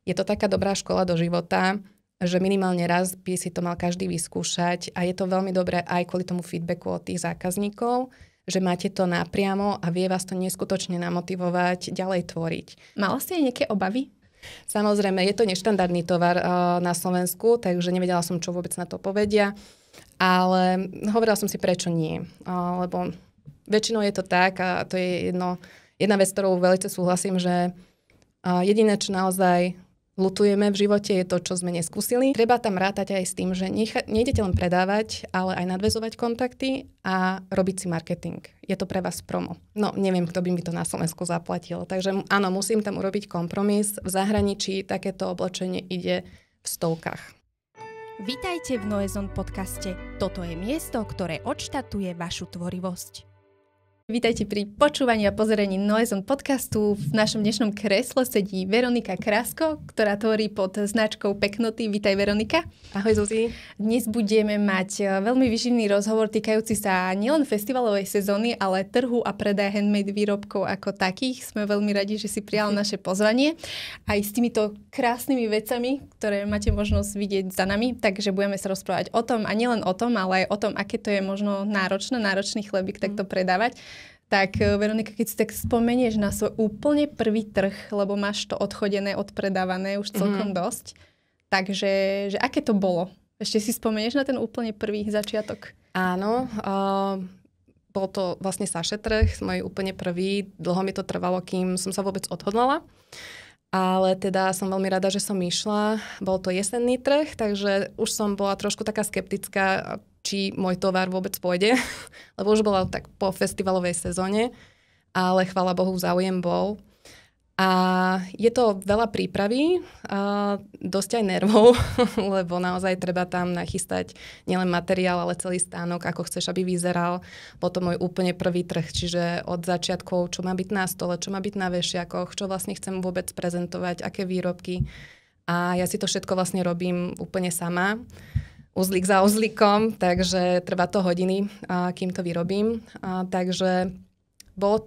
je to taká dobrá škola do života, že minimálne raz by si to mal každý vyskúšať a je to veľmi dobré aj kvôli tomu feedbacku od tých zákazníkov, že máte to napriamo a vie vás to neskutočne namotivovať ďalej tvoriť. Mala ste aj nejaké obavy? Samozrejme, je to neštandardný tovar na Slovensku, takže nevedela som, čo vôbec na to povedia, ale hovorila som si, prečo nie. Lebo väčšinou je to tak a to je jedna vec, ktorou veľmi súhlasím, že jediné, čo naozaj ľutujeme v živote, je to, čo sme neskúsili. Treba tam rátať aj s tým, že nejdete len predávať, ale aj nadväzovať kontakty a robiť si marketing. Je to pre vás promo. No, neviem, kto by mi to na Slovensku zaplatil. Takže áno, musím tam urobiť kompromis. V zahraničí takéto oblečenie ide v stovkách. Vítajte v Noezon podcaste. Toto je miesto, ktoré odštartuje vašu tvorivosť. Vítajte pri počúvaní a pozeraní Noezon podcastu. V našom dnešnom kresle sedí Veronika Krasko, ktorá tvorí pod značkou Peknoty. Vítaj, Veronika. Ahoj, Zuzi. Dnes budeme mať veľmi výživný rozhovor týkajúci sa nielen festivalovej sezóny, ale trhu a predaj handmade výrobkov ako takých. Sme veľmi radi, že si prijal naše pozvanie. Aj s týmito krásnymi vecami, ktoré máte možnosť vidieť za nami. Takže budeme sa rozprávať o tom a nielen o tom, ale aj o tom, aké to je možno náročný chlebík takto predávať. Tak Veronika, keď si tak spomenieš na svoj úplne prvý trh, lebo máš to odchodené, odpredávané už celkom dosť, takže že aké to bolo? Ešte si spomenieš na ten úplne prvý začiatok? Áno, bol to vlastne Saše trh, môj úplne prvý. Dlho mi to trvalo, kým som sa vôbec odhodlala. Ale teda som veľmi rada, že som išla. Bol to jesenný trh, takže už som bola trošku taká skeptická, či môj tovar vôbec pôjde, lebo už bola tak po festivalovej sezóne, ale chvála Bohu, záujem bol. A je to veľa prípravy, dosť aj nervov, lebo naozaj treba tam nachystať nielen materiál, ale celý stánok, ako chceš, aby vyzeral. Bol to môj úplne prvý trh, čiže od začiatkov, čo má byť na stole, čo má byť na vešiakoch, čo vlastne chcem vôbec prezentovať, aké výrobky. A ja si to všetko vlastne robím úplne sama, uzlík za uzlíkom, takže trvá to hodiny, kým to vyrobím. Takže bola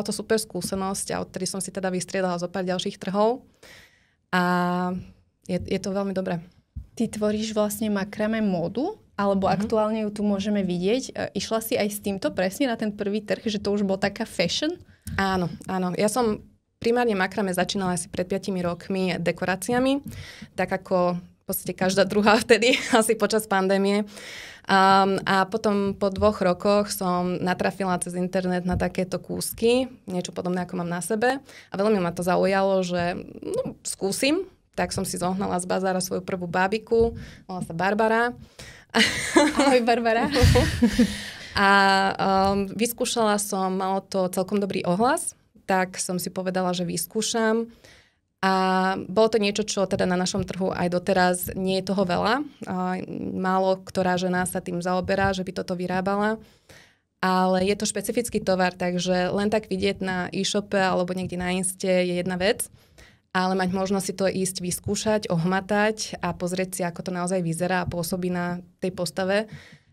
to super skúsenosť a odtedy som si teda vystriedala zo pár ďalších trhov a je to veľmi dobré. Ty tvoríš vlastne makrame módu, alebo aktuálne ju tu môžeme vidieť. Išla si aj s týmto presne na ten prvý trh, že to už bol taká fashion? Áno. Ja som primárne makrame začínala asi pred 5 rokmi dekoráciami, tak ako v podstate každá druhá vtedy, asi počas pandémie. A potom po 2 rokoch som natrafila cez internet na takéto kúsky, niečo podobné, ako mám na sebe. A veľmi ma to zaujalo, že skúsim. Tak som si zohnala z bazára svoju prvú bábiku, volá sa Barbara. Ahoj, Barbara. A vyskúšala som, malo to celkom dobrý ohlas, tak som si povedala, že vyskúšam. A bolo to niečo, čo teda na našom trhu aj doteraz nie je toho veľa. Málo ktorá žena sa tým zaoberá, že by toto vyrábala. Ale je to špecifický tovar, takže len tak vidieť na e-shope alebo niekde na Inste je jedna vec. Ale mať možnosť si to ísť vyskúšať, ohmatať a pozrieť si, ako to naozaj vyzerá a pôsobí na tej postave,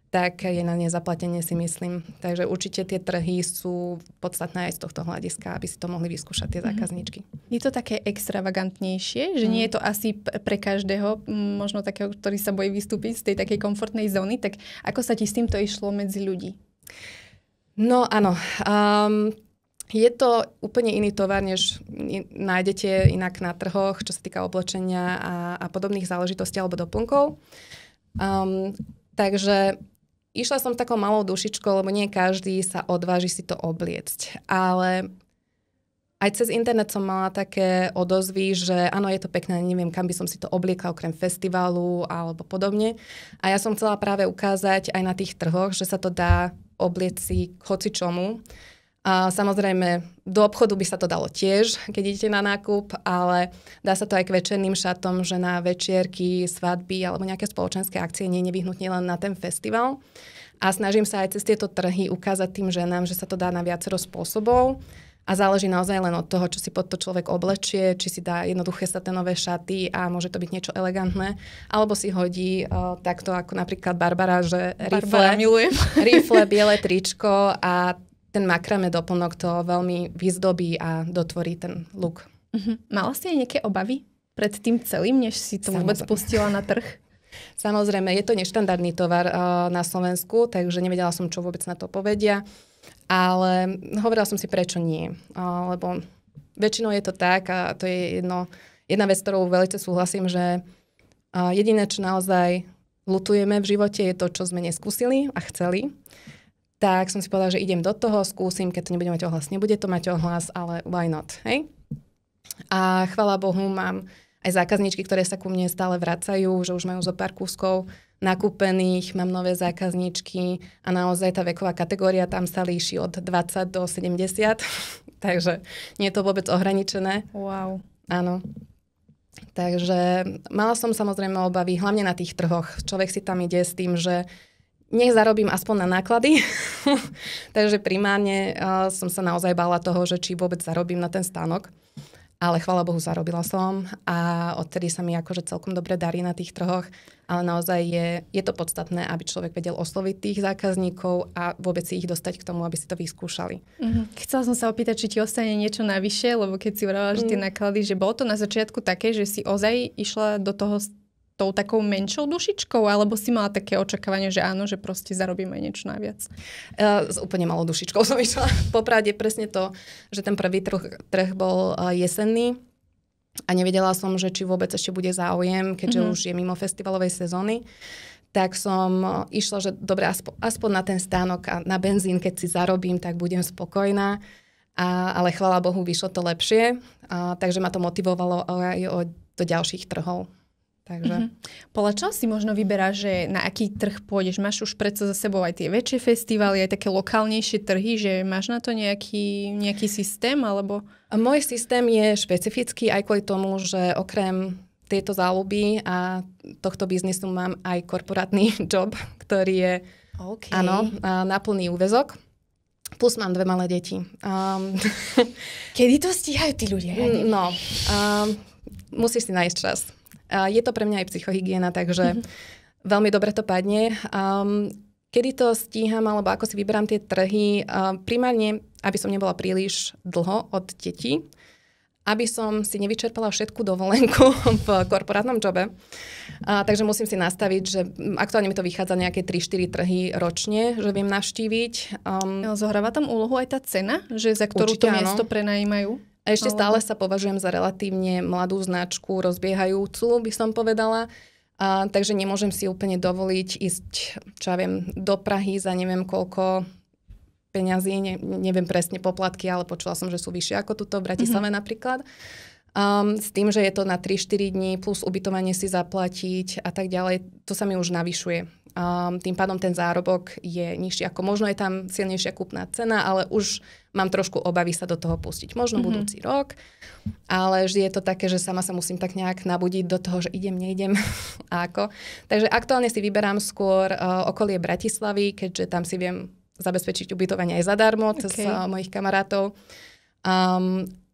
tak je na nezaplatenie, si myslím. Takže určite tie trhy sú podstatné aj z tohto hľadiska, aby si to mohli vyskúšať tie zákazníčky. Je to také extravagantnejšie, že nie je to asi pre každého, možno takého, ktorý sa bojí vystúpiť z tej takej komfortnej zóny, tak ako sa ti s týmto išlo medzi ľudí? No áno, je to úplne iný tovar, než nájdete inak na trhoch, čo sa týka oblečenia a podobných záležitostí alebo doplnkov. Takže išla som takou malou dušičkou, lebo nie každý sa odváži si to obliecť. Ale aj cez internet som mala také odozvy, že áno, je to pekné, neviem, kam by som si to obliekla okrem festivalu alebo podobne. A ja som chcela práve ukázať aj na tých trhoch, že sa to dá obliecť si k hocičomu. A samozrejme, do obchodu by sa to dalo tiež, keď idete na nákup, ale dá sa to aj k večerným šatom, že na večierky, svadby alebo nejaké spoločenské akcie nie nevyhnutne len na ten festival. A snažím sa aj cez tieto trhy ukázať tým ženám, že sa to dá na viacero spôsobov a záleží naozaj len od toho, čo si pod to človek oblečie, či si dá jednoduché saténové šaty a môže to byť niečo elegantné, alebo si hodí takto ako napríklad Barbara, že rifle, biele tričko a ten makrame doplnok to veľmi vyzdobí a dotvorí ten look. Mala ste aj nejaké obavy pred tým celým, než si to vôbec pustila na trh? Samozrejme, je to neštandardný tovar na Slovensku, takže nevedela som, čo vôbec na to povedia. Ale hovorila som si, prečo nie. Lebo väčšinou je to tak, a to je jedna vec, ktorou veľmi súhlasím, že jediné, čo naozaj ľutujeme v živote, je to, čo sme neskúsili a chceli. Tak som si povedala, že idem do toho, skúsim, keď to nebude mať ohlas. Nebude to mať ohlas, ale why not, hej? A chvála Bohu, mám aj zákazníčky, ktoré sa ku mne stále vracajú, že už majú zo pár kúskov nakúpených, mám nové zákazníčky a naozaj tá veková kategória tam sa líši od 20 do 70, takže nie je to vôbec ohraničené. Wow. Áno. Takže mala som samozrejme obavy, hlavne na tých trhoch. Človek si tam ide s tým, že nech zarobím aspoň na náklady. Takže primárne som sa naozaj bála toho, že či vôbec zarobím na ten stánok. Ale chvála Bohu, zarobila som a odtedy sa mi akože celkom dobre darí na tých trhoch, ale naozaj je to podstatné, aby človek vedel osloviť tých zákazníkov a vôbec si ich dostať k tomu, aby si to vyskúšali. Chcela som sa opýtať, či ti ostane niečo navyše, lebo keď si hovorila, že tie náklady, že bolo to na začiatku také, že si ozaj išla do toho tou takou menšou dušičkou, alebo si mala také očakávanie, že áno, že proste zarobíme niečo naviac? S úplne malou dušičkou som išla. Popravde presne to, že ten prvý trh bol jesenný a nevedela som, že či vôbec ešte bude záujem, keďže už je mimo festivalovej sezóny. Tak som išla, že dobre, aspoň na ten stánok a na benzín, keď si zarobím, tak budem spokojná. Ale chvála Bohu, vyšlo to lepšie. Takže ma to motivovalo aj do ďalších trhov. Takže. Podľa čoho si možno vyberáš, že na aký trh pôjdeš? Máš už predsa za sebou aj tie väčšie festivály, aj také lokálnejšie trhy, že máš na to nejaký systém? Alebo... Môj systém je špecifický aj kvôli tomu, že okrem tejto záľuby a tohto biznisu mám aj korporátny job, ktorý je na plný úväzok. Plus mám 2 malé deti. Kedy to stíhajú tí ľudia? Musíš si nájsť čas. Je to pre mňa aj psychohygiena, takže veľmi dobre to padne. Kedy to stíham, alebo ako si vyberám tie trhy, primárne, aby som nebola príliš dlho od detí, aby som si nevyčerpala všetku dovolenku v korporátnom jobe. Takže musím si nastaviť, že aktuálne mi to vychádza nejaké 3-4 trhy ročne, že viem navštíviť. Zohráva tam úlohu aj tá cena, že za ktorú to miesto prenajímajú? A ešte stále sa považujem za relatívne mladú značku, rozbiehajúcu, by som povedala. Takže nemôžem si úplne dovoliť ísť, čo ja viem, do Prahy za neviem koľko peňazí, neviem presne poplatky, ale počula som, že sú vyššie ako tuto v Bratislave napríklad. S tým, že je to na 3-4 dní plus ubytovanie si zaplatiť a tak ďalej, to sa mi už navyšuje. Tým pádom ten zárobok je nižší, ako možno je tam silnejšia kúpna cena, ale už mám trošku obavy sa do toho pustiť. Možno budúci rok, ale vždy je to také, že sama sa musím tak nejak nabudiť do toho, že idem, neidem a ako. Takže aktuálne si vyberám skôr okolie Bratislavy, keďže tam si viem zabezpečiť ubytovanie aj zadarmo cez mojich kamarátov.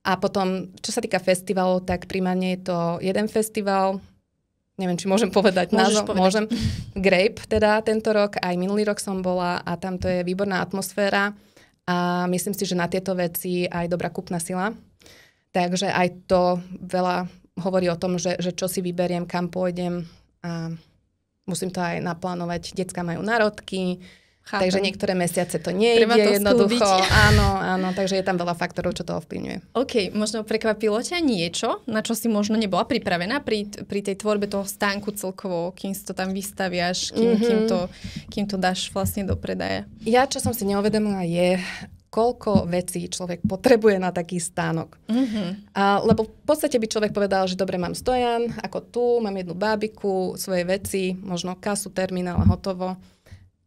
A potom, čo sa týka festivalov, tak primárne je to jeden festival, neviem, či môžem povedať názov. Môžem. Grape teda tento rok, aj minulý rok som bola a tam to je výborná atmosféra a myslím si, že na tieto veci aj dobrá kúpna sila. Takže aj to veľa hovorí o tom, že čo si vyberiem, kam pôjdem a musím to aj naplánovať. Decká majú národky, takže niektoré mesiace to nie je jednoducho. Áno, takže je tam veľa faktorov, čo to ovplyvňuje. OK, možno prekvapilo ťa niečo, na čo si možno nebola pripravená pri tej tvorbe toho stánku celkovo, kým si to tam vystaviaš, kým to dáš vlastne do predaja? Ja, čo som si neuvedomila, je, koľko vecí človek potrebuje na taký stánok. Lebo v podstate by človek povedal, že dobre, mám stojan, ako tu, mám jednu bábiku, svoje veci, možno kasu, terminál a hotovo.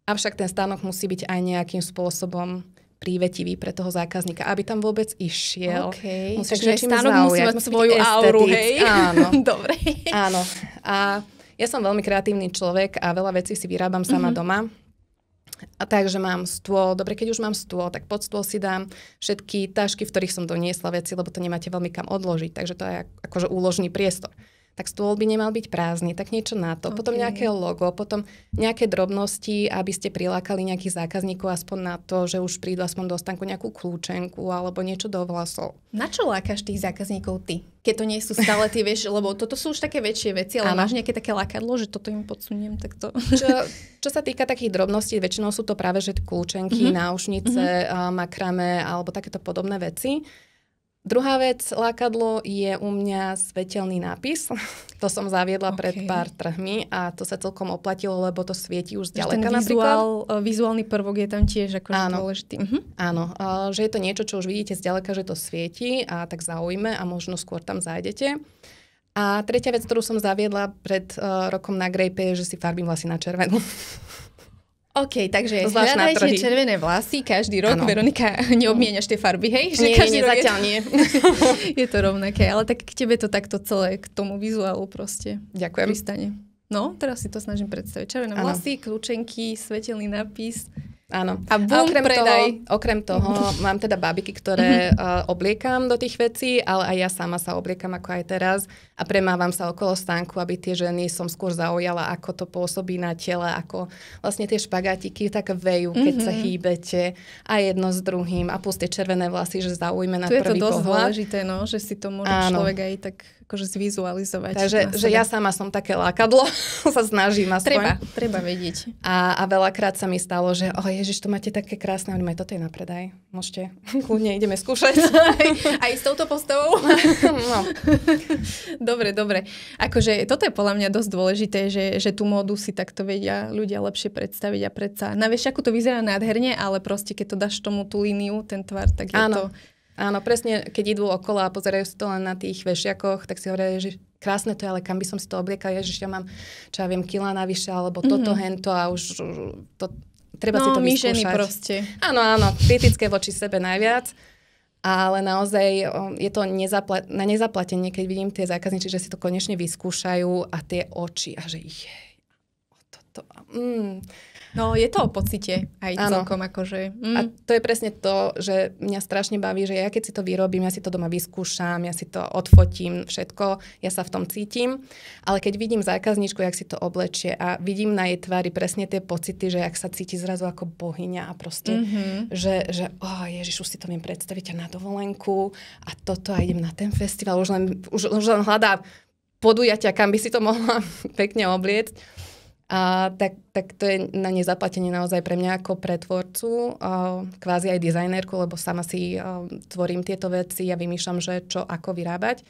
Avšak ten stánok musí byť aj nejakým spôsobom prívetivý pre toho zákazníka, aby tam vôbec išiel. Musíš takže stánok musí mať svoju auru, hej? Áno. Dobre. Áno. A ja som veľmi kreatívny človek a veľa vecí si vyrábam sama doma. A takže mám stôl. Dobre, keď už mám stôl, tak pod stôl si dám všetky tašky, v ktorých som doniesla veci, lebo to nemáte veľmi kam odložiť. Takže to je akože úložný priestor. tak stôl by nemal byť prázdny, tak niečo na to. Potom nejaké logo, potom nejaké drobnosti, aby ste prilákali nejakých zákazníkov aspoň na to, že už prídu aspoň do stánku nejakú kľúčenku alebo niečo do vlasov. Na čo lákaš tých zákazníkov ty? Keď to nie sú stále tie, vieš, lebo toto sú už také väčšie veci, ale máš nejaké také lákadlo, že toto im podsuniem takto. Čo sa týka takých drobností, väčšinou sú to práve že kľúčenky, náušnice, makrame alebo takéto podobné veci. Druhá vec, lákadlo je u mňa svetelný nápis. To som zaviedla pred pár trhmi a to sa celkom oplatilo, lebo to svieti už zďaleka napríklad. Vizuálny prvok je tam tiež akože dôležitý. Áno, že je to niečo, čo už vidíte zďaleka, že to svieti a tak zaujme a možno skôr tam zájdete. A tretia vec, ktorú som zaviedla pred rokom na Grape, je, že si farbím vlasy na červenú. OK, takže hľadajte červené vlasy každý rok. Ano. Veronika, neobmieniaš tie farby, hej? Že nie, zatiaľ nie. Je to rovnaké, ale tak k tebe to takto celé k tomu vizuálu proste ďakujem. Pristane. No, teraz si to snažím predstaviť. Červené vlasy, kľúčenky, svetelný nápis. Áno. A okrem toho mám teda bábiky, ktoré obliekam do tých vecí, ale aj ja sama sa obliekam ako aj teraz a premávam sa okolo stánku, aby tie ženy som skôr zaujala, ako to pôsobí na tele, ako vlastne tie špagátiky tak vejú, keď sa hýbete a jedno s druhým a plus tie červené vlasy, že zaujme na prvý pohľad. Tu je to dosť dôležité, no, že si to môže človek aj tak akože zvizualizovať. Takže že ja sama som také lákadlo, sa snažím aspoň. Treba vedieť. A veľakrát sa mi stalo, že Ježiš, to máte také krásne, ale toto je na predaj. Môžete, kľudne ideme skúšať. Aj s touto postavou? No. Dobre. Akože toto je podľa mňa dosť dôležité, že tú módu si takto vedia ľudia lepšie predstaviť a predsa. Vieš, ako to vyzerá nádherne, ale proste keď to dáš tomu tú líniu, ten tvar, tak je to... Áno, presne, keď idú okolo a pozerajú si to len na tých vešiakoch, tak si hovoria, že krásne to je, ale kam by som si to obliekala, Ježiš, ja mám, čo ja viem, kilá navyše, alebo toto, hento a už to, treba si to vyskúšať. My ženy proste. Áno, kritické voči sebe najviac, ale naozaj je to na nezaplatenie, keď vidím tie zákazníci, že si to konečne vyskúšajú a tie oči a že toto... No, je to o pocite aj celkom akože. A to je presne to, že mňa strašne baví, že ja keď si to vyrobím, ja si to doma vyskúšam, ja si to odfotím, všetko, ja sa v tom cítim. Ale keď vidím zákazníčku, jak si to oblečie a vidím na jej tvári presne tie pocity, že jak sa cíti zrazu ako bohyňa a proste, že Ježiš, už si to viem predstaviť na dovolenku a toto a idem na ten festival, už len hľadá podujatia, kam by si to mohla pekne obliecť. A tak to je na nezaplatenie naozaj pre mňa ako pre tvorcu, kvázi aj dizajnerku, lebo sama si tvorím tieto veci a vymýšľam, že čo ako vyrábať.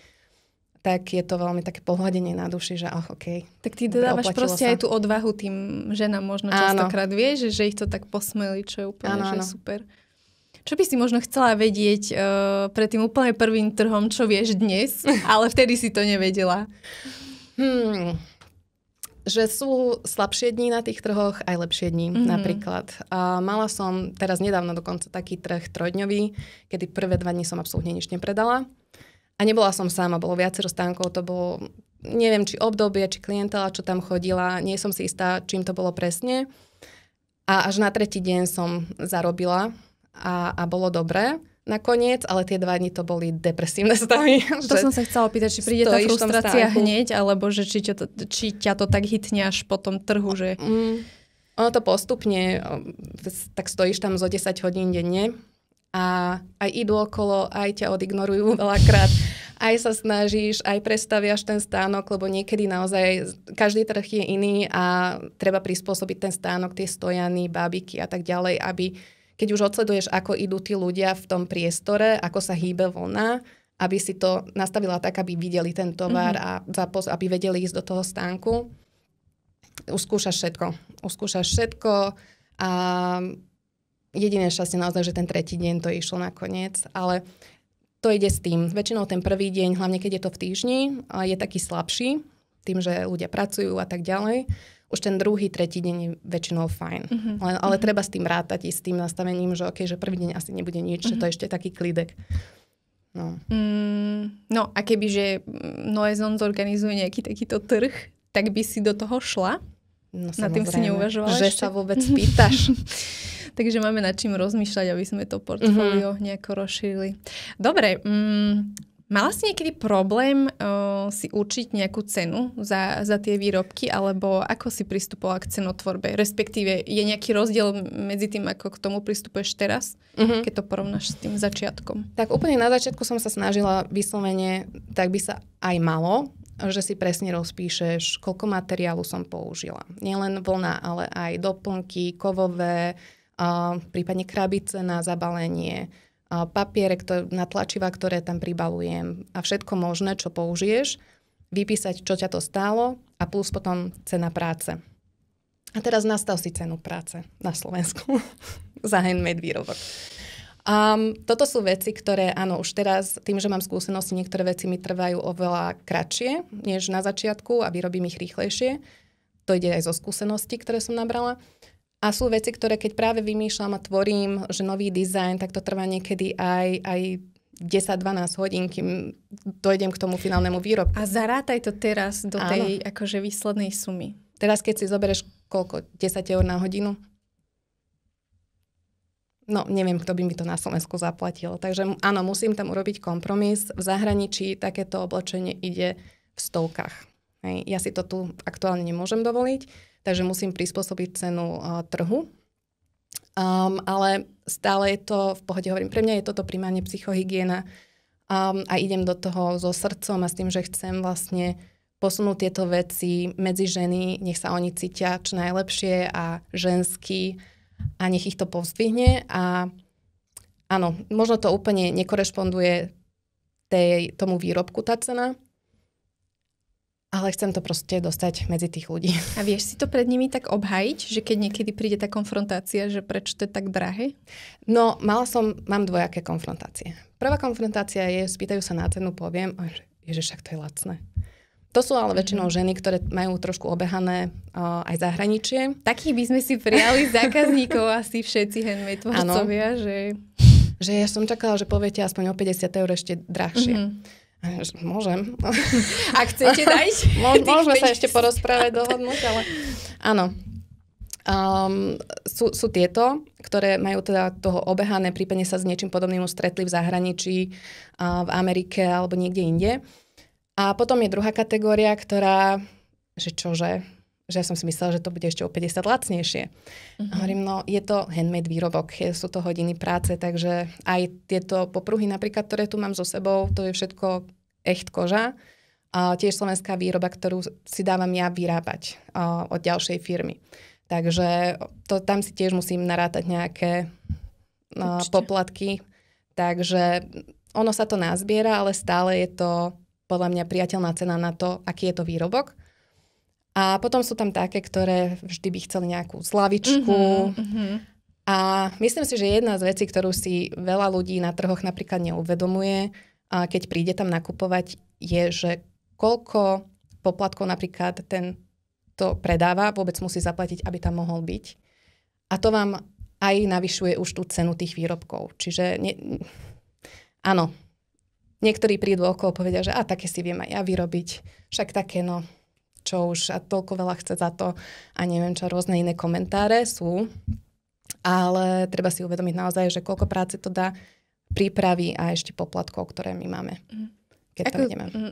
Tak je to veľmi také pohľadenie na duši, že OK. Tak ty dodávaš proste aj tú odvahu tým ženám možno častokrát, vieš, že ich to tak posmeli, čo je úplne super. Čo by si možno chcela vedieť pred tým úplne prvým trhom, čo vieš dnes, ale vtedy si to nevedela? Že sú slabšie dní na tých trhoch, aj lepšie dní napríklad. A mala som teraz nedávno dokonca taký trh trojdňový, kedy prvé 2 dní som absolútne nič nepredala. A nebola som sama, bolo viacero stánkov, to bolo, neviem, či obdobie, či klientela, čo tam chodila, nie som si istá, čím to bolo presne. A až na 3. deň som zarobila a bolo dobré. Nakoniec, ale tie 2 dni to boli depresívne stavy. To som sa chcela opýtať, či príde tá frustrácia hneď, alebo že či ťa to tak hitne až po tom trhu, že... Ono to postupne, tak stojíš tam zo 10 hodín denne a aj idú okolo, aj ťa odignorujú veľakrát, aj sa snažíš, aj prestaviaš ten stánok, lebo niekedy naozaj každý trh je iný a treba prispôsobiť ten stánok, tie stojany, bábiky a tak ďalej, aby keď už odsleduješ, ako idú tí ľudia v tom priestore, ako sa hýbe vlna, aby si to nastavila tak, aby videli ten tovar a aby vedeli ísť do toho stánku. Uskúšaš všetko a jediné šťastie naozaj, že ten 3. deň to išlo nakoniec, ale to ide s tým. Väčšinou ten prvý deň, hlavne keď je to v týždni, je taký slabší, tým, že ľudia pracujú a tak ďalej. Už ten 2., 3. deň je väčšinou fajn. Ale treba s tým rátať i s tým nastavením, že OK, že prvý deň asi nebude nič, že to je ešte taký klidek. No a kebyže Noezon zorganizuje nejaký takýto trh, tak by si do toho šla? No, na tým si neuvažovala že ešte? Sa vôbec pýtaš. Takže máme nad čím rozmýšľať, aby sme to portfólio nejako rozšírili. Dobre, Mala si niekedy problém si určiť nejakú cenu za tie výrobky, alebo ako si pristupovala k cenotvorbe? Respektíve, je nejaký rozdiel medzi tým, ako k tomu pristupuješ teraz, keď to porovnáš s tým začiatkom? Tak úplne na začiatku som sa snažila vyslovene, tak by sa aj malo, že si presne rozpíšeš, koľko materiálu som použila. Nielen vlna, ale aj doplnky, kovové, prípadne krabice na zabalenie, papiere na tlačiva, ktoré tam pribalujem a všetko možné, čo použiješ, vypísať, čo ťa to stálo a plus potom cena práce. A teraz nastav si cenu práce na Slovensku za handmade výrobok. Toto sú veci, ktoré, áno, už teraz, tým, že mám skúsenosti, niektoré veci mi trvajú oveľa kratšie, než na začiatku a vyrobím ich rýchlejšie. To ide aj zo skúseností, ktoré som nabrala. A sú veci, ktoré keď práve vymýšľam a tvorím, že nový dizajn, tak to trvá niekedy aj 10-12 hodín, kým dojdem k tomu finálnemu výrobku. A zarátaj to teraz do tej akože výslednej sumy. Teraz keď si zoberieš koľko? 10 eur na hodinu? No, neviem, kto by mi to na Slovensku zaplatil. Takže áno, musím tam urobiť kompromis. V zahraničí takéto oblečenie ide v stovkách. Hej. Ja si to tu aktuálne nemôžem dovoliť, takže musím prispôsobiť cenu trhu. Ale stále je to, v pohode hovorím, pre mňa je toto primárne psychohygiena a idem do toho so srdcom a s tým, že chcem vlastne posunúť tieto veci medzi ženy, nech sa oni cítia čo najlepšie a ženský a nech ich to povzdvihne. A áno, možno to úplne nekorešponduje tomu výrobku tá cena, ale chcem to proste dostať medzi tých ľudí. A vieš si to pred nimi tak obhájiť, že keď niekedy príde tá konfrontácia, že prečo to je tak drahé? No, mám dvojaké konfrontácie. Prvá konfrontácia je, spýtajú sa na cenu, poviem, že však to je lacné. To sú ale väčšinou ženy, ktoré majú trošku obehané aj zahraničie. Takých by sme si prijali zákazníkov asi všetci handmade tvorcovia, že ja som čakala, že poviete aspoň o 50 eur ešte drahšie. Môžem. Ak chcete dať. Môžeme sa ešte porozprávať, dohodnúť, ale áno. Sú tieto, ktoré majú teda toho obehané, prípadne sa s niečím podobným stretli v zahraničí, v Amerike alebo niekde inde. A potom je druhá kategória, ktorá, že čože, že ja som si myslela, že to bude ešte o 50 lacnejšie. A hovorím, no je to handmade výrobok, sú to hodiny práce, takže aj tieto popruhy napríklad, ktoré tu mám so sebou, to je všetko echt koža. A tiež slovenská výroba, ktorú si dávam ja vyrábať od ďalšej firmy. Takže tam si tiež musím narátať nejaké poplatky. Takže ono sa to nazbiera, ale stále je to podľa mňa priateľná cena na to, aký je to výrobok. A potom sú tam také, ktoré vždy by chceli nejakú slavičku. A myslím si, že jedna z vecí, ktorú si veľa ľudí na trhoch napríklad neuvedomuje, keď príde tam nakupovať, je, že koľko poplatkov napríklad ten to predáva, vôbec musí zaplatiť, aby tam mohol byť. A to vám aj navyšuje už tú cenu tých výrobkov. Čiže áno, niektorí prídu okolo povedia, že také si viem aj ja vyrobiť. Však také, no, čo už a toľko veľa chce za to a neviem čo, rôzne iné komentáre sú. Ale treba si uvedomiť naozaj, že koľko práce to dá prípravy a ešte poplatkov, ktoré my máme.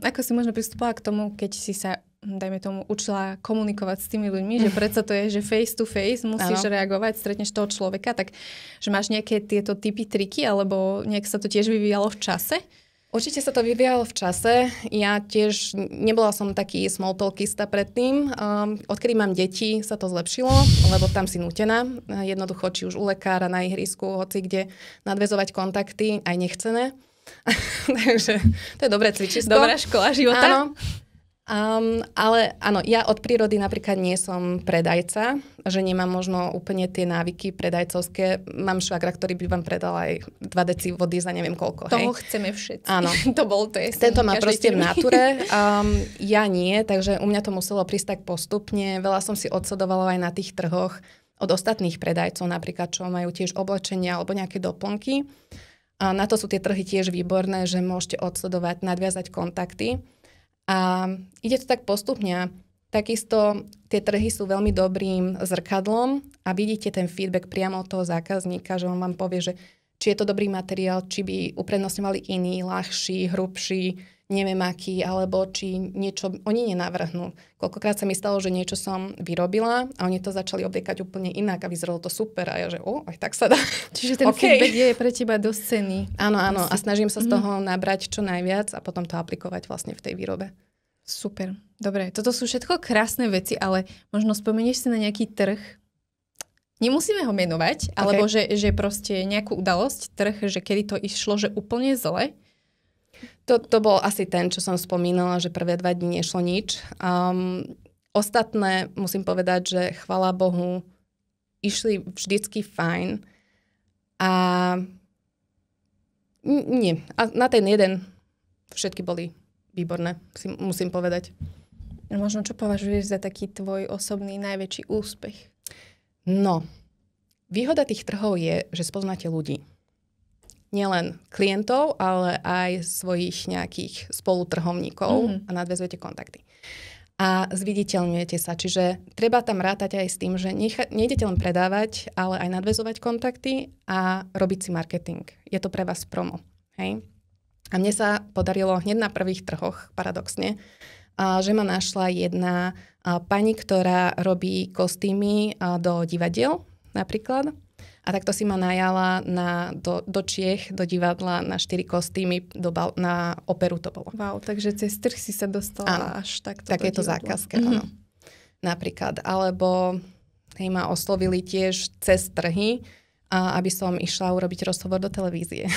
Ako si možno pristupovala k tomu, keď si sa, dajme tomu, učila komunikovať s tými ľuďmi, že predsa to je, že face to face musíš reagovať, stretneš toho človeka, tak že máš nejaké tieto typy, triky, alebo nejak sa to tiež vyvíjalo v čase? Určite sa to vyvíjalo v čase. Ja tiež nebola som taký small talkista predtým. Odkedy mám deti, sa to zlepšilo, lebo tam si nútená. Jednoducho, či už u lekára, na ihrisku, hoci kde nadväzovať kontakty, aj nechcené. Takže to je dobré cvičisko. Dobrá škola života. Áno. Ale áno, ja od prírody napríklad nie som predajca, že nemám možno úplne tie návyky predajcovské. Mám švagra, ktorý by vám predal aj 2 deci vody za neviem koľko. Toho chceme všetci. Áno. Tento má proste v nature. Ja nie, takže u mňa to muselo prísť tak postupne. Veľa som si odsledovala aj na tých trhoch od ostatných predajcov, napríklad čo majú tiež oblečenia alebo nejaké doplnky. A na to sú tie trhy tiež výborné, že môžete odsledovať, nadviazať kontakty. A ide to tak postupne. Takisto tie trhy sú veľmi dobrým zrkadlom a vidíte ten feedback priamo od toho zákazníka, že on vám povie, že či je to dobrý materiál, či by uprednostňovali iný, ľahší, hrubší, neviem aký, alebo či niečo oni nenavrhnú. Koľkokrát sa mi stalo, že niečo som vyrobila a oni to začali obliekať úplne inak a vyzeralo to super a ja, že aj tak sa dá. Čiže ten feedback je pre teba dosť cenný. Áno, a snažím sa z toho nabrať čo najviac a potom to aplikovať vlastne v tej výrobe. Super, dobre. Toto sú všetko krásne veci, ale možno spomenieš si na nejaký trh, nemusíme ho menovať, alebo že proste nejakú udalosť, trh, že kedy to išlo, že úplne zle. To bol asi ten, čo som spomínala, že prvé 2 dni nešlo nič. Ostatné, musím povedať, že chvála Bohu, išli vždycky fajn. A nie. A na ten jeden všetky boli výborné, musím povedať. Možno čo považuješ za taký tvoj osobný najväčší úspech? No, výhoda tých trhov je, že spoznáte ľudí. Nielen klientov, ale aj svojich nejakých spolutrhovníkov a nadväzujete kontakty. A zviditeľňujete sa. Čiže treba tam rátať aj s tým, že nejdete len predávať, ale aj nadväzovať kontakty a robiť si marketing. Je to pre vás promo. Hej? A mne sa podarilo hneď na prvých trhoch, paradoxne, že ma našla jedna pani, ktorá robí kostýmy do divadiel napríklad. A takto si ma najala do Čiech, do divadla na 4 kostýmy, na operu to bolo. Wow, takže cez trh si sa dostala až takto takéto zákazke, áno. Napríklad. Alebo ma oslovili tiež cez trhy, aby som išla urobiť rozhovor do televízie.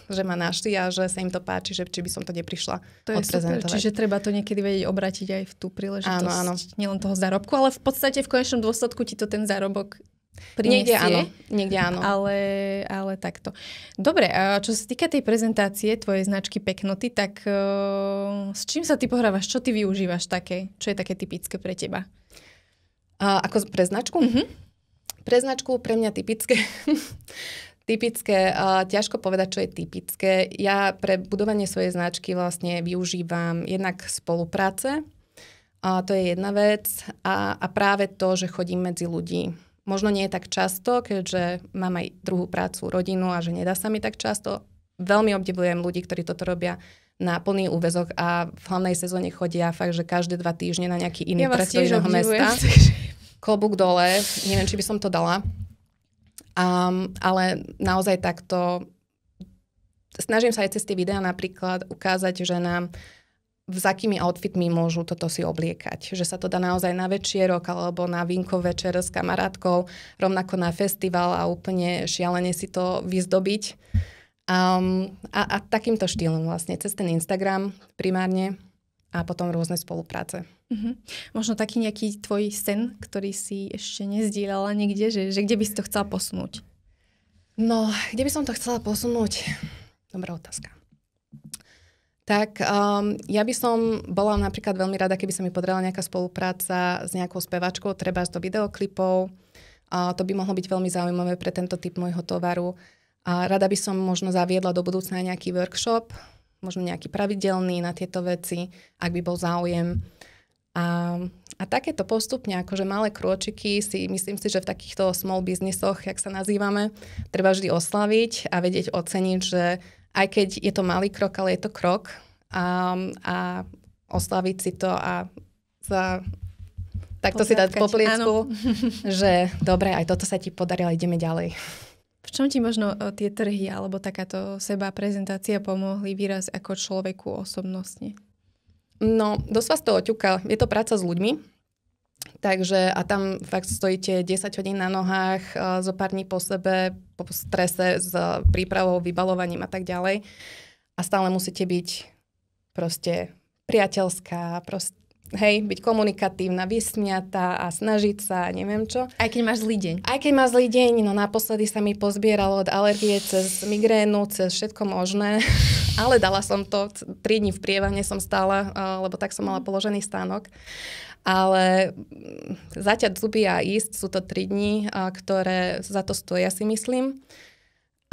Že ma našli a že sa im to páči, že či by som to neprišla odprezentovať. Super, čiže treba to niekedy vedieť obrátiť aj v tú príležitosť. Áno. Nielen toho zárobku, ale v podstate v konečnom dôsledku ti to ten zárobok prinesie. Niekde áno. Ale takto. Dobre, a čo sa týka tej prezentácie tvojej značky Peknoty, tak s čím sa ty pohrávaš? Čo ty využívaš také? Čo je také typické pre teba? Ako pre značku? Pre značku pre mňa typické. Ťažko povedať, čo je typické. Ja pre budovanie svojej značky vlastne využívam jednak spolupráce. To je jedna vec. A práve to, že chodím medzi ľudí. Možno nie je tak často, keďže mám aj druhú prácu, rodinu a že nedá sa mi tak často. Veľmi obdivujem ľudí, ktorí toto robia na plný úväzok a v hlavnej sezóne chodia fakt, že každé 2 týždne na nejaký iný trh do iného mesta. Klobúk dole, neviem, či by som to dala. Ale naozaj takto snažím sa aj cez tie videá napríklad ukázať, že nám s akými outfitmi môžu toto si obliekať. Že sa to dá naozaj na večierok alebo na vínko večer s kamarátkou, rovnako na festival a úplne šialene si to vyzdobiť. A takýmto štýlom vlastne, cez ten Instagram primárne a potom rôzne spolupráce. Možno taký nejaký tvoj sen, ktorý si ešte nezdieľala nikde, že kde by si to chcela posunúť? No, kde by som to chcela posunúť? Dobrá otázka. Tak ja by som bola napríklad veľmi rada, keby sa mi podarila nejaká spolupráca s nejakou spevačkou, treba do videoklipov. To by mohlo byť veľmi zaujímavé pre tento typ môjho tovaru. Rada by som možno zaviedla do budúcna nejaký workshop, možno nejaký pravidelný na tieto veci, ak by bol záujem. A takéto postupne, akože malé krôčiky, myslím si, že v takýchto small businessoch, jak sa nazývame, treba vždy oslaviť a vedieť oceniť, že aj keď je to malý krok, ale je to krok a oslaviť si to a takto si dať po pliecku, že dobre, aj toto sa ti podarilo, ideme ďalej. V čom ti možno tie trhy alebo takáto seba prezentácia pomohli výraz ako človeku osobnostne? No, dosť vás to oťuka. Je to práca s ľuďmi, takže a tam fakt stojíte 10 hodín na nohách, zo pár dní po sebe, po strese s prípravou, vybalovaním a tak ďalej. A stále musíte byť proste priateľská, byť komunikatívna, vysmiatá a snažiť sa, neviem čo. Aj keď máš zlý deň. Aj keď máš zlý deň, no naposledy sa mi pozbieralo od alergie cez migrénu, cez všetko možné. Ale dala som to, 3 dní v prievane som stála, lebo tak som mala položený stánok. Ale zaťať zuby a ísť, sú to 3 dní, ktoré za to stoja, si myslím.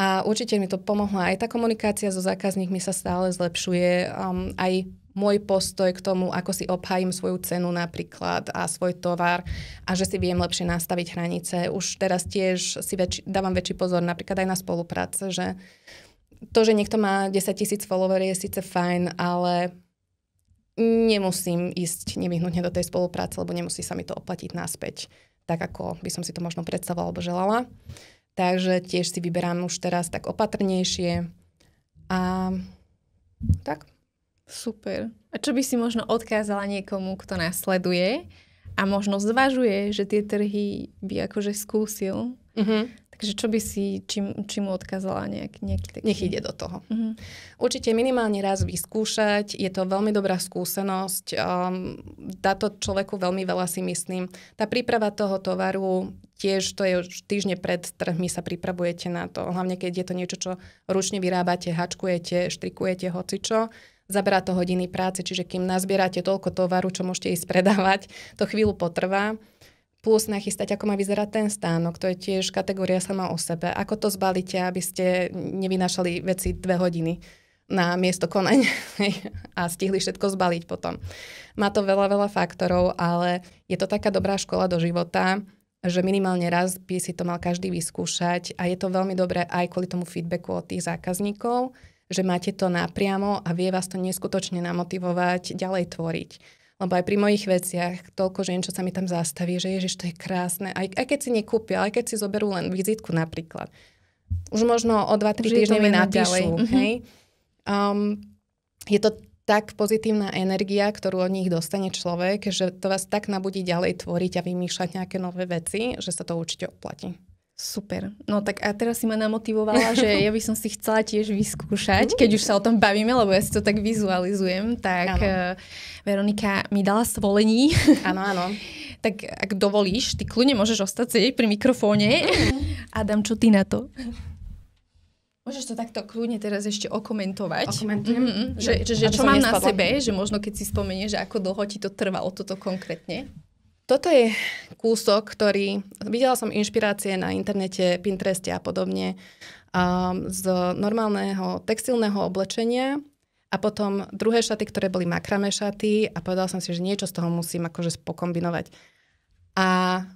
A určite mi to pomohla aj tá komunikácia so zákazníkmi sa stále zlepšuje. Aj môj postoj k tomu, ako si obhájim svoju cenu napríklad a svoj tovar a že si viem lepšie nastaviť hranice. Už teraz tiež si dávam väčší pozor napríklad aj na spolupráce, že to, že niekto má 10 000 followerov je síce fajn, ale nemusím ísť nevyhnutne do tej spolupráce, lebo nemusí sa mi to oplatiť naspäť, tak ako by som si to možno predstavovala alebo želala. Takže tiež si vyberám už teraz tak opatrnejšie a tak. Super. A čo by si možno odkázala niekomu, kto nás sleduje a možno zvažuje, že tie trhy by akože skúsil? Takže čo by si, čím mu odkázala nejaký taký... Nech ide do toho. Určite minimálne raz vyskúšať. Je to veľmi dobrá skúsenosť. Dá to človeku veľmi veľa, si myslím. Tá príprava toho tovaru, tiež to je už týždne pred trhmi sa pripravujete na to. Hlavne keď je to niečo, čo ručne vyrábate, hačkujete, štrikujete, hocičo. Zaberá to hodiny práce, čiže kým nazbierate toľko tovaru, čo môžete ísť predávať, to chvíľu potrvá. Plus nachystať, ako má vyzerať ten stánok. To je tiež kategória sama o sebe. Ako to zbalíte, aby ste nevynášali veci 2 hodiny na miesto konaň a stihli všetko zbaliť potom. Má to veľa faktorov, ale je to taká dobrá škola do života, že minimálne raz by si to mal každý vyskúšať a je to veľmi dobré aj kvôli tomu feedbacku od tých zákazníkov, že máte to napriamo a vie vás to neskutočne namotivovať ďalej tvoriť. Lebo aj pri mojich veciach toľko žien, čo sa mi tam zastaví, že ježiš, to je krásne. Aj keď si nekúpia, aj keď si zoberú len vizitku napríklad. Už možno o 2-3 týždne mi napíšu. Hej? Je to tak pozitívna energia, ktorú od nich dostane človek, že to vás tak nabudí ďalej tvoriť a vymýšľať nejaké nové veci, že sa to určite oplatí. Super. No tak a teraz si ma namotivovala, že ja by som si chcela tiež vyskúšať, keď už sa o tom bavíme, lebo ja si to tak vizualizujem. Tak Veronika mi dala svolení. Áno. Tak ak dovolíš, ty kľudne môžeš ostať sedieť pri mikrofóne. Adam, čo ty na to? Môžeš to takto kľudne teraz ešte okomentovať. Okomentujem? Že čo mám na sebe, že možno keď si spomenieš, že ako dlho ti to trvalo, toto konkrétne. Toto je kúsok, ktorý... Videla som inšpirácie na internete, Pintereste a podobne z normálneho textilného oblečenia a potom druhé šaty, ktoré boli makrame šaty a povedala som si, že niečo z toho musím akože pokombinovať. A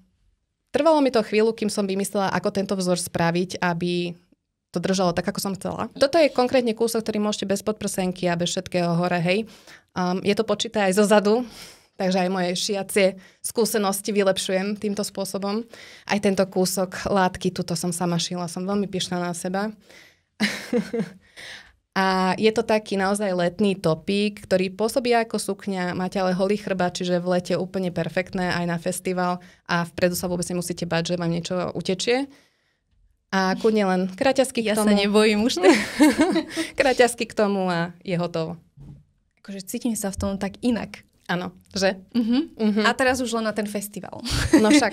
trvalo mi to chvíľu, kým som vymyslela, ako tento vzor spraviť, aby to držalo tak, ako som chcela. Toto je konkrétne kúsok, ktorý môžete bez podprsenky a bez všetkého hore, hej. Je to počítané aj zo zadu, takže aj moje šiacie skúsenosti vylepšujem týmto spôsobom. Aj tento kúsok látky, tuto som sama šila, som veľmi pyšná na seba. A je to taký naozaj letný topík, ktorý pôsobí ako sukňa, máte ale holý chrbát, čiže v lete úplne perfektné aj na festival a vpredu sa vôbec nemusíte bať, že vám niečo utečie. A kľudne len kraťasky k tomu. Ja sa nebojím už. Kraťasky k tomu a je hotovo. Akože cítim sa v tom tak inak. Áno, že? A teraz už len na ten festival. No však.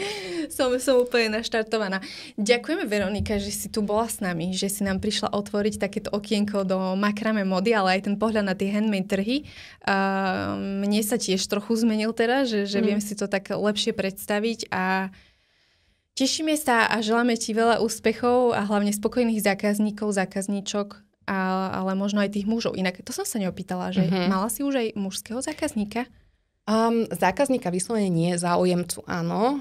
som úplne naštartovaná. Ďakujeme, Veronika, že si tu bola s nami, že si nám prišla otvoriť takéto okienko do makrame mody, ale aj ten pohľad na tie handmade trhy. Mne sa tiež trochu zmenil teraz, že viem si to tak lepšie predstaviť a tešíme sa a želáme ti veľa úspechov a hlavne spokojných zákazníkov, zákazníčok, ale možno aj tých mužov. Inak to som sa neopýtala, že mala si už aj mužského zákazníka? Zákazníka vyslovene nie, záujemcu áno.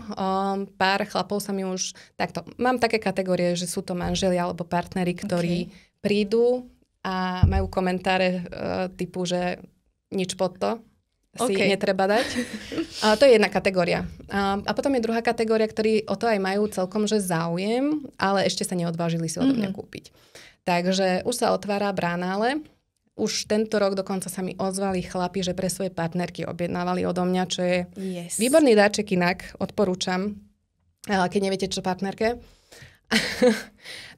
Pár chlapov sa mi už... Takto, mám také kategórie, že sú to manželia alebo partneri, ktorí prídu a majú komentáre typu, že nič pod to si netreba dať. To je jedna kategória. A potom je druhá kategória, ktorí o to aj majú celkom, že záujem, ale ešte sa neodvážili si odo mňa kúpiť. Takže už sa otvára brána, ale už tento rok dokonca sa mi ozvali chlapi, že pre svoje partnerky objednávali odo mňa, čo je výborný dáček inak, odporúčam, keď neviete, čo partnerke.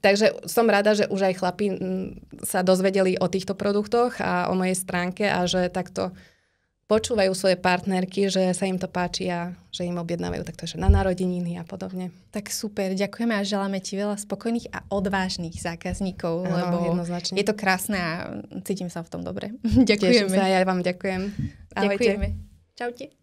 Takže som rada, že už aj chlapi sa dozvedeli o týchto produktoch a o mojej stránke a že takto počúvajú svoje partnerky, že sa im to páči a že im objednávajú takto, že na narodeniny a podobne. Tak super, ďakujeme a želáme ti veľa spokojných a odvážnych zákazníkov, lebo jednoznačne. Je to krásne a cítim sa v tom dobre. Ďakujeme. Teším sa, ja vám ďakujem. Ahojte. Ďakujeme. Čaute.